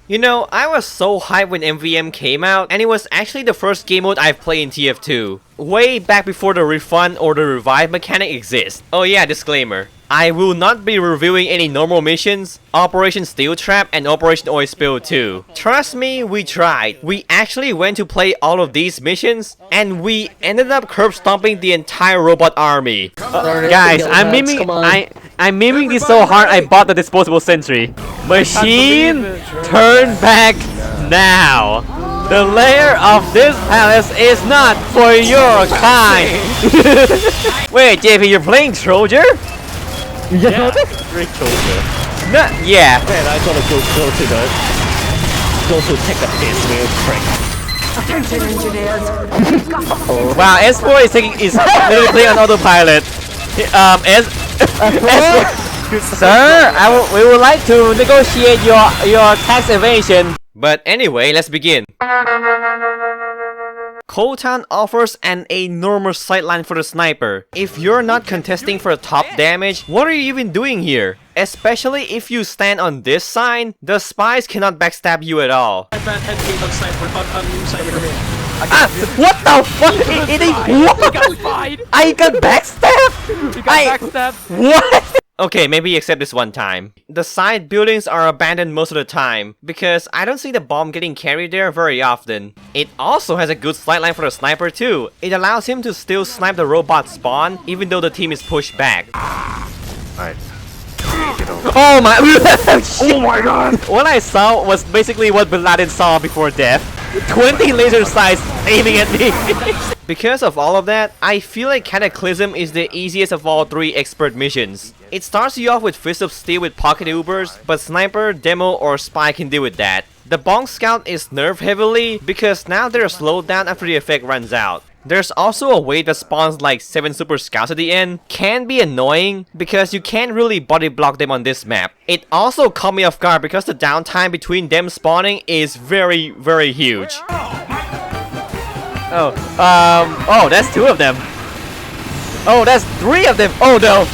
You know, I was so hyped when MVM came out, and it was actually the first game mode I've played in TF2. Way back before the refund or the revive mechanic exists. Oh yeah, disclaimer. I will not be reviewing any normal missions, Operation Steel Trap and Operation Oil Spill 2. Trust me, we tried. We actually went to play all of these missions, and we ended up curb stomping the entire robot army. Guys, I'm miming this so hard I bought the disposable sentry. Machine, turn back now. The lair of this palace is not for your kind. Wait, JP, you're playing Trojan? Yeah, great soldier. No, yeah. Man, I gotta go to the... Go to take a piss real quick. Wow, S4 is literally playing on autopilot. Sir, we would like to negotiate your tax evasion. But anyway, let's begin. Kotan offers an enormous sightline for the sniper. If you're not contesting for top damage, what are you even doing here? Especially if you stand on this side, the spies cannot backstab you at all. What the fuck? I got backstabbed? What? Okay, maybe except this one time. The side buildings are abandoned most of the time, because I don't see the bomb getting carried there very often. It also has a good sightline for the sniper too. It allows him to still snipe the robot spawn, even though the team is pushed back. Alright. Oh my... Oh my god! What I saw was basically what Bin Laden saw before death. 20 laser sights aiming at me. Because of all of that, I feel like Cataclysm is the easiest of all 3 expert missions. It starts you off with Fist of Steel with pocket Ubers, but Sniper, Demo, or Spy can deal with that. The Bonk Scout is nerfed heavily because now they're slowed down after the effect runs out. There's also a wave that spawns like 7 Super Scouts at the end. Can be annoying because you can't really body block them on this map. It also caught me off guard because the downtime between them spawning is very, very huge. Oh, that's 2 of them. Oh, that's 3 of them. Oh no.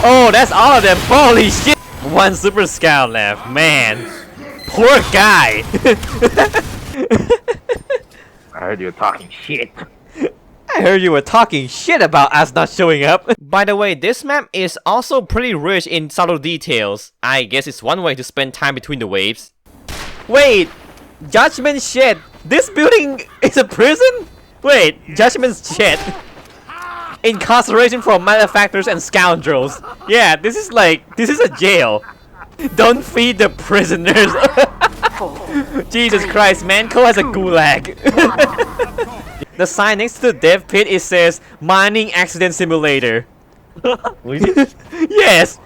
Oh, that's all of them. Holy shit. 1 Super Scout left. Man. Poor guy. I heard you talking shit. I heard you were talking shit about us not showing up. By the way, this map is also pretty rich in subtle details. I guess it's one way to spend time between the waves. Wait. Judgment shit. This building is a prison? Wait, Judgment's shit. Incarceration for malefactors and scoundrels. Yeah, this is a jail. Don't feed the prisoners. Jesus Christ, Manco has a gulag. The sign next to the dev pit, it says Mining Accident Simulator. Yes.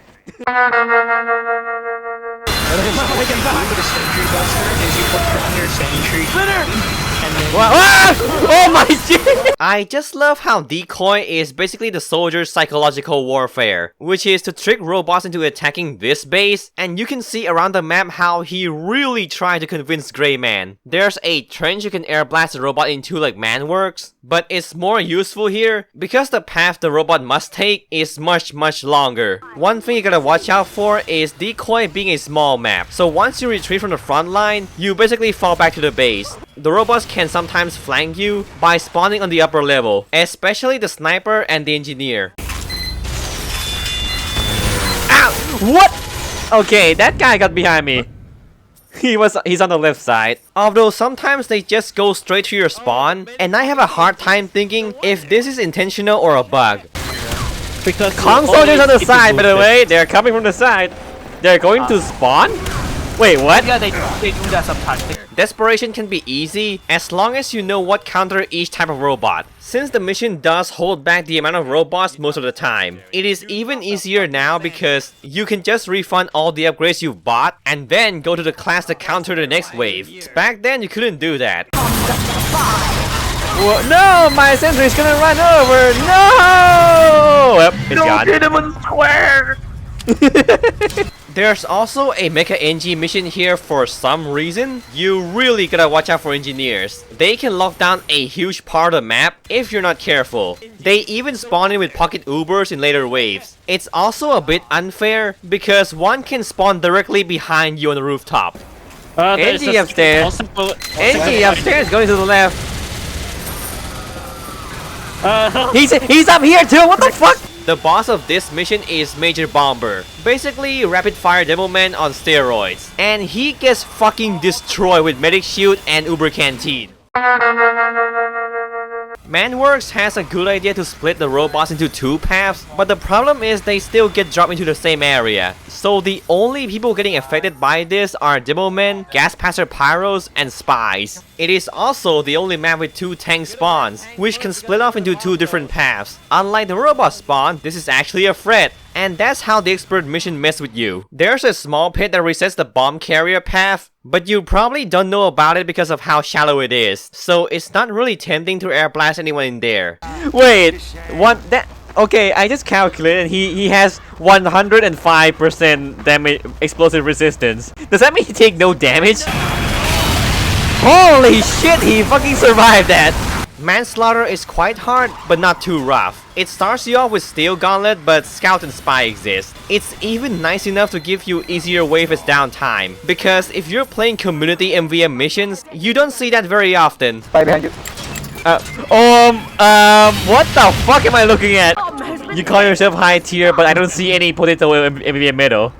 Oh my shit! I just love how Decoy is basically the soldier's psychological warfare, which is to trick robots into attacking this base, and you can see around the map how he really tried to convince Grey Man. There's a trench you can air blast the robot into like Mannworks, but it's more useful here because the path the robot must take is much longer. One thing you gotta watch out for is Decoy being a small map, so once you retreat from the front line, you basically fall back to the base. The robots can sometimes flank you by spawning on the upper level, especially the sniper and the engineer. Ow! What? Okay, that guy got behind me. He's on the left side. Although sometimes they just go straight to your spawn, and I have a hard time thinking if this is intentional or a bug. Because Kong soldiers on the side, by the way. They're coming from the side. They're going to spawn? Wait, what? Yeah, they do that sometimes. Desperation can be easy as long as you know what counter each type of robot. Since the mission does hold back the amount of robots most of the time, it is even easier now because you can just refund all the upgrades you've bought and then go to the class to counter the next wave. Back then you couldn't do that. Whoa, no, my sentry's gonna run over. No! Well, it's gone. Hit him on square. There's also a Mecha Engie mission here for some reason. You really gotta watch out for engineers. They can lock down a huge part of the map if you're not careful. They even spawn in with pocket Ubers in later waves. It's also a bit unfair because one can spawn directly behind you on the rooftop. Engie upstairs. Engie upstairs going to the left. He's up here too, what the fuck? The boss of this mission is Major Bomber, basically rapid fire demo man on steroids, and he gets fucking destroyed with medic shield and Uber canteen. Mannworks has a good idea to split the robots into 2 paths, but the problem is they still get dropped into the same area. So the only people getting affected by this are demo men, gas passer pyros, and spies. It is also the only map with 2 tank spawns, which can split off into 2 different paths. Unlike the robot spawn, this is actually a threat. And that's how the expert mission mess with you. There's a small pit that resets the bomb carrier path, but you probably don't know about it because of how shallow it is. So it's not really tempting to air blast anyone in there. Wait, okay, I just calculated he has 105% damage explosive resistance. Does that mean he take no damage? Holy shit, he fucking survived that! Manslaughter is quite hard, but not too rough. It starts you off with Steel Gauntlet, but Scout and Spy exist. It's even nice enough to give you easier wave as downtime, because if you're playing community MVM missions, you don't see that very often. Spy behind you. What the fuck am I looking at? You call yourself high tier, but I don't see any potato MVM middle.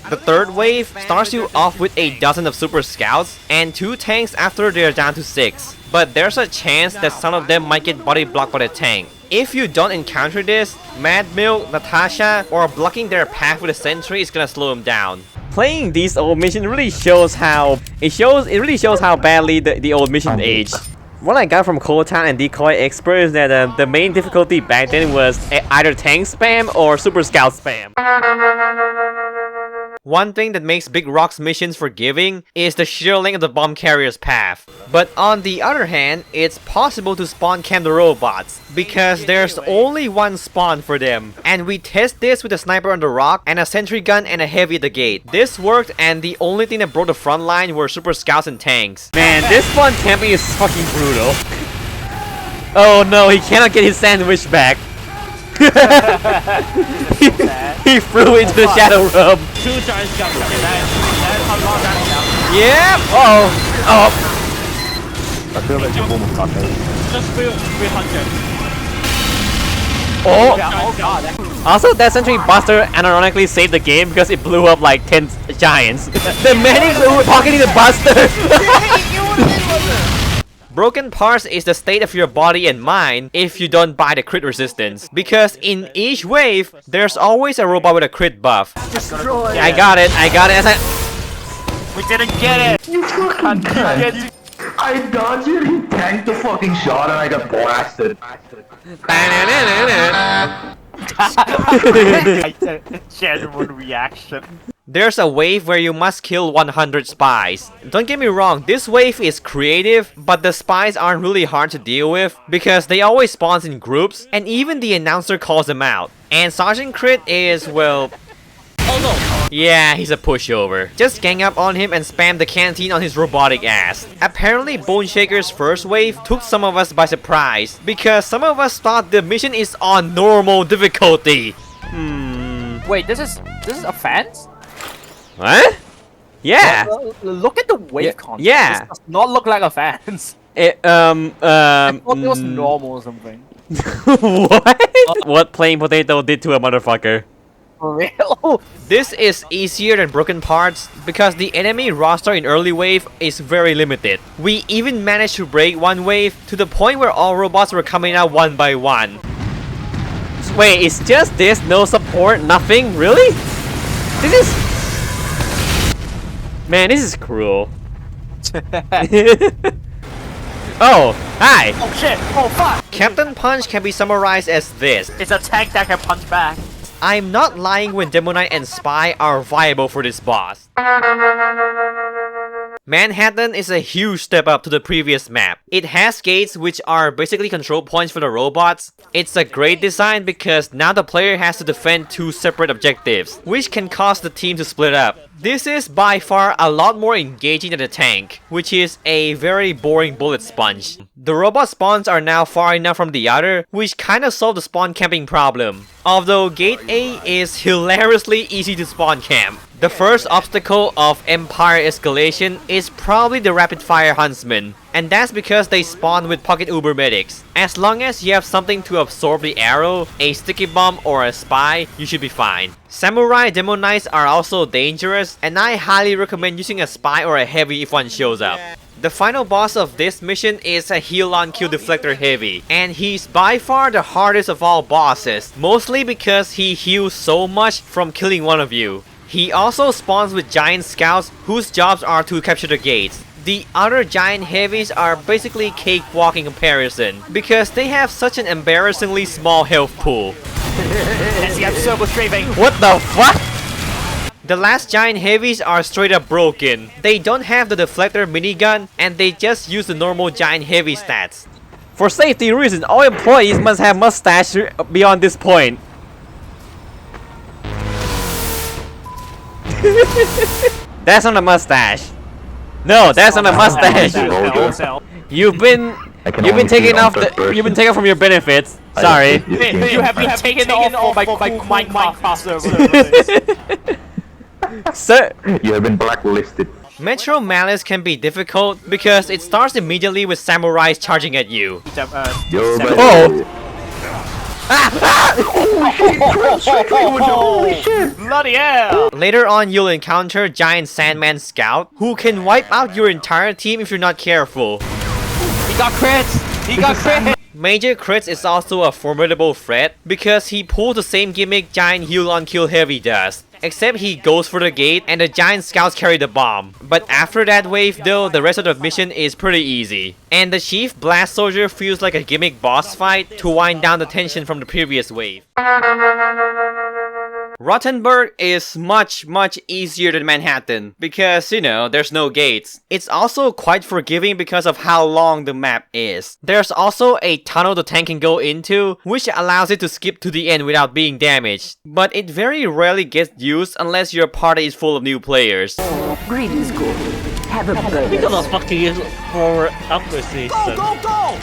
The third wave starts you off with a dozen of super scouts and 2 tanks after they're down to 6. But there's a chance that some of them might get body blocked by the tank. If you don't encounter this, Mad Milk, Natasha, or blocking their path with a sentry is gonna slow them down. Playing these old missions really shows how badly the old missions aged. What I got from Cold Town and Decoy Expert is that the main difficulty back then was either tank spam or super scout spam. One thing that makes Bigrock's missions forgiving is the sheer length of the bomb carrier's path. But on the other hand, it's possible to spawn camp the robots, because there's only one spawn for them. And we test this with a sniper on the rock and a sentry gun and a heavy at the gate. This worked, and the only thing that broke the front line were super scouts and tanks. Man, this spawn camping is fucking brutal. Oh no, he cannot get his sandwich back. he flew into the shadow realm. 2 giant scouts. That's how long that's now. Yep. Oh. Just 300. Oh God. Also, that sentry buster unironically saved the game because it blew up like 10 giants. The medics were pocketing the buster. Broken parts is the state of your body and mind if you don't buy the crit resistance. Because in each wave, there's always a robot with a crit buff. Destroy. I got it. We didn't get it. You fucking cunt. I dodged it, he tanked the fucking shot and I got blasted. Genuine reaction. There's a wave where you must kill 100 spies. Don't get me wrong, this wave is creative, but the spies aren't really hard to deal with because they always spawn in groups and even the announcer calls them out. And Sergeant Crit is, well... Oh no! Yeah, he's a pushover. Just gang up on him and spam the canteen on his robotic ass. Apparently, Bone Shaker's first wave took some of us by surprise because some of us thought the mission is on normal difficulty. Wait, this is a fence? What? Yeah. Look at the wave content. Yeah. This does not look like a fence. I thought it was normal or something. What? What Plain Potato did to a motherfucker? For real? This is easier than Broken Parts because the enemy roster in early wave is very limited. We even managed to break one wave to the point where all robots were coming out one by one. Wait, it's just this? No support? Nothing? Really? This is... Man, this is cruel. Oh, hi! Oh shit! Oh fuck! Captain Punch can be summarized as this. It's a tank that can punch back. I'm not lying when Demo Knight and Spy are viable for this boss. Manhattan is a huge step up to the previous map. It has gates which are basically control points for the robots. It's a great design because now the player has to defend two separate objectives, which can cause the team to split up. This is by far a lot more engaging than the tank, which is a very boring bullet sponge. The robot spawns are now far enough from the other, which kinda solved the spawn camping problem. Although Gate A is hilariously easy to spawn camp. The first obstacle of Empire escalation is probably the rapid fire huntsman, and that's because they spawn with pocket uber medics. As long as you have something to absorb the arrow, a sticky bomb or a spy, you should be fine. Samurai Demo Knights are also dangerous, and I highly recommend using a spy or a heavy if one shows up. The final boss of this mission is a heal on kill deflector heavy, and he's by far the hardest of all bosses, mostly because he heals so much from killing one of you. He also spawns with giant scouts whose jobs are to capture the gates. The other giant heavies are basically cakewalk in comparison, because they have such an embarrassingly small health pool. What the fuck? The last giant heavies are straight up broken. They don't have the deflector minigun, and they just use the normal giant heavy stats. For safety reasons, all employees must have mustache beyond this point. That's not a mustache. No, that's not a mustache. You've been taken off from your benefits. Sorry. You have been taken off by Minecraft servers. Sir, You have been blacklisted. Metro Malice can be difficult because it starts immediately with samurais charging at you. Yo, oh, holy shit! Bloody hell! Later on, you'll encounter Giant Sandman Scout, who can wipe out your entire team if you're not careful. He got crits! He got crits! Major Crits is also a formidable threat because he pulls the same gimmick Giant Heal on Kill Heavy does. Except he goes for the gate and the giant scouts carry the bomb. But after that wave though, the rest of the mission is pretty easy. And the Chief Blast Soldier feels like a gimmick boss fight to wind down the tension from the previous wave. Rottenburg is much easier than Manhattan because, you know, there's no gates. It's also quite forgiving because of how long the map is. There's also a tunnel the tank can go into, which allows it to skip to the end without being damaged. But it very rarely gets used unless your party is full of new players. Greetings, Ghoul. Have a burger. Think of the fucking forward upwards season. Go!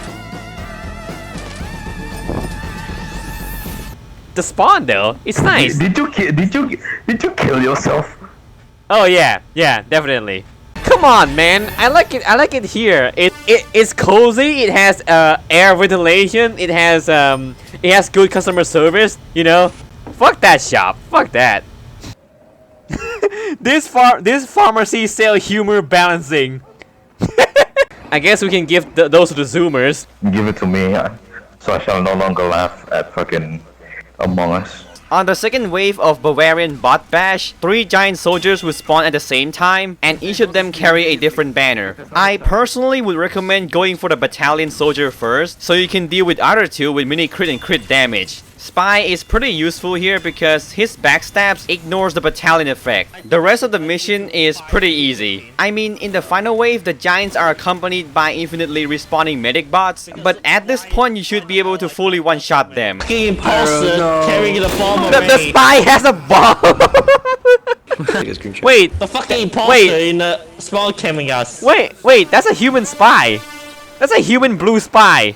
the spawn though, it's nice. Did you kill yourself? Oh yeah, definitely. Come on, man. I like it here. It's cozy. It has air ventilation. It has good customer service. You know, fuck that shop. Fuck that. This pharmacy sell humor balancing. I guess we can give those to the Zoomers. Give it to me, so I shall no longer laugh at fucking Among Us. On the second wave of Bavarian Bot Bash, 3 giant soldiers will spawn at the same time, and each of them carry a different banner. I personally would recommend going for the battalion soldier first, so you can deal with other 2 with mini crit and crit damage. Spy is pretty useful here because his backstabs ignores the battalion effect. The rest of the mission is pretty easy. I mean, in the final wave, the giants are accompanied by infinitely respawning medic bots, but at this point you should be able to fully one-shot them. Imposter carrying the bomb. The spy has a bomb! Wait, The fucking imposter in the spawn camming us. wait, that's a human spy. That's a human blue spy.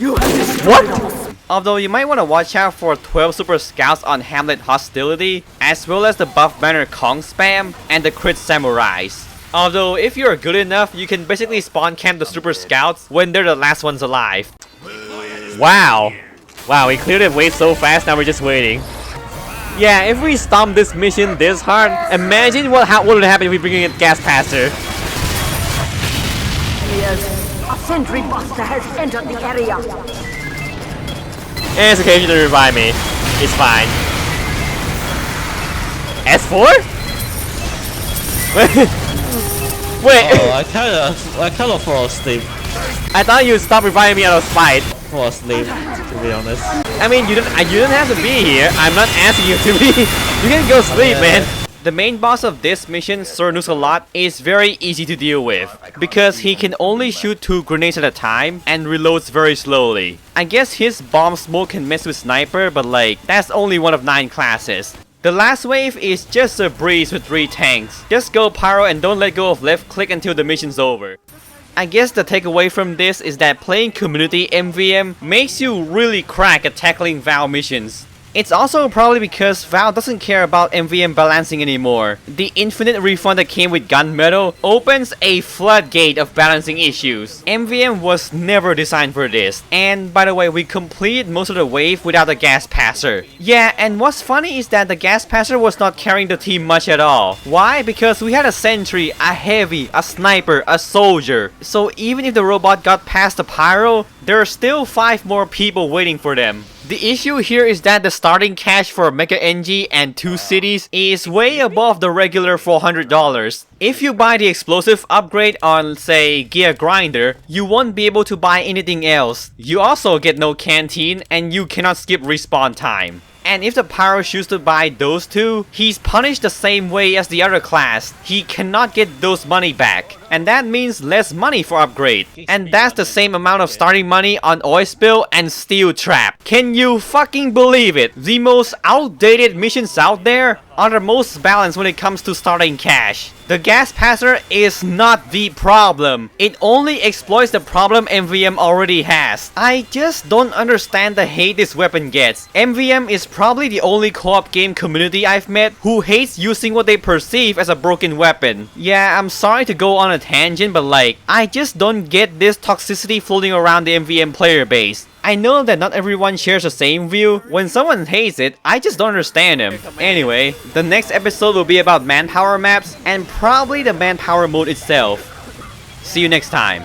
What? Although you might want to watch out for 12 super scouts on Hamlet hostility, as well as the buff banner Kong spam and the crit samurais. Although if you're good enough, you can basically spawn camp the super scouts when they're the last ones alive. Wow, we cleared the wave so fast, now we're just waiting. Yeah, if we stomp this mission this hard, imagine what would happen if we bring in a gas passer. Yes, a sentry buster has entered the area. And it's okay if you don't revive me. It's fine. S4? Wait. Oh, I kind of fall asleep. I thought you'd stop reviving me out of spite. Fall asleep, to be honest. I mean, you don't have to be here. I'm not asking you to be. You can go sleep, man. The main boss of this mission, Sir Nusalot, is very easy to deal with because he can only shoot 2 grenades at a time and reloads very slowly. I guess his bomb smoke can mess with sniper, but like, that's only one of 9 classes. The last wave is just a breeze with 3 tanks. Just go pyro and don't let go of left click until the mission's over. I guess the takeaway from this is that playing community MVM makes you really crack at tackling VoW missions. It's also probably because VoW doesn't care about MVM balancing anymore. The infinite refund that came with gunmetal opens a floodgate of balancing issues. MVM was never designed for this. And by the way, we completed most of the wave without a gas passer. Yeah, and what's funny is that the gas passer was not carrying the team much at all. Why? Because we had a sentry, a heavy, a sniper, a soldier. So even if the robot got past the pyro, there are still 5 more people waiting for them. The issue here is that the starting cash for Mega NG and 2 cities is way above the regular $400. If you buy the explosive upgrade on, say, Gear Grinder, you won't be able to buy anything else. You also get no canteen and you cannot skip respawn time. And if the pyro chooses to buy those 2, he's punished the same way as the other class. He cannot get those money back. And that means less money for upgrade. And that's the same amount of starting money on Oil Spill and Steel Trap. Can you fucking believe it? The most outdated missions out there are the most balanced when it comes to starting cash. The gas passer is not the problem. It only exploits the problem MVM already has. I just don't understand the hate this weapon gets. MVM is probably the only co-op game community I've met who hates using what they perceive as a broken weapon. Yeah, I'm sorry to go on a tangent, but like, I just don't get this toxicity floating around the MVM player base. I know that not everyone shares the same view. When someone hates it, I just don't understand them. Anyway, the next episode will be about manpower maps and probably the manpower mode itself. See you next time.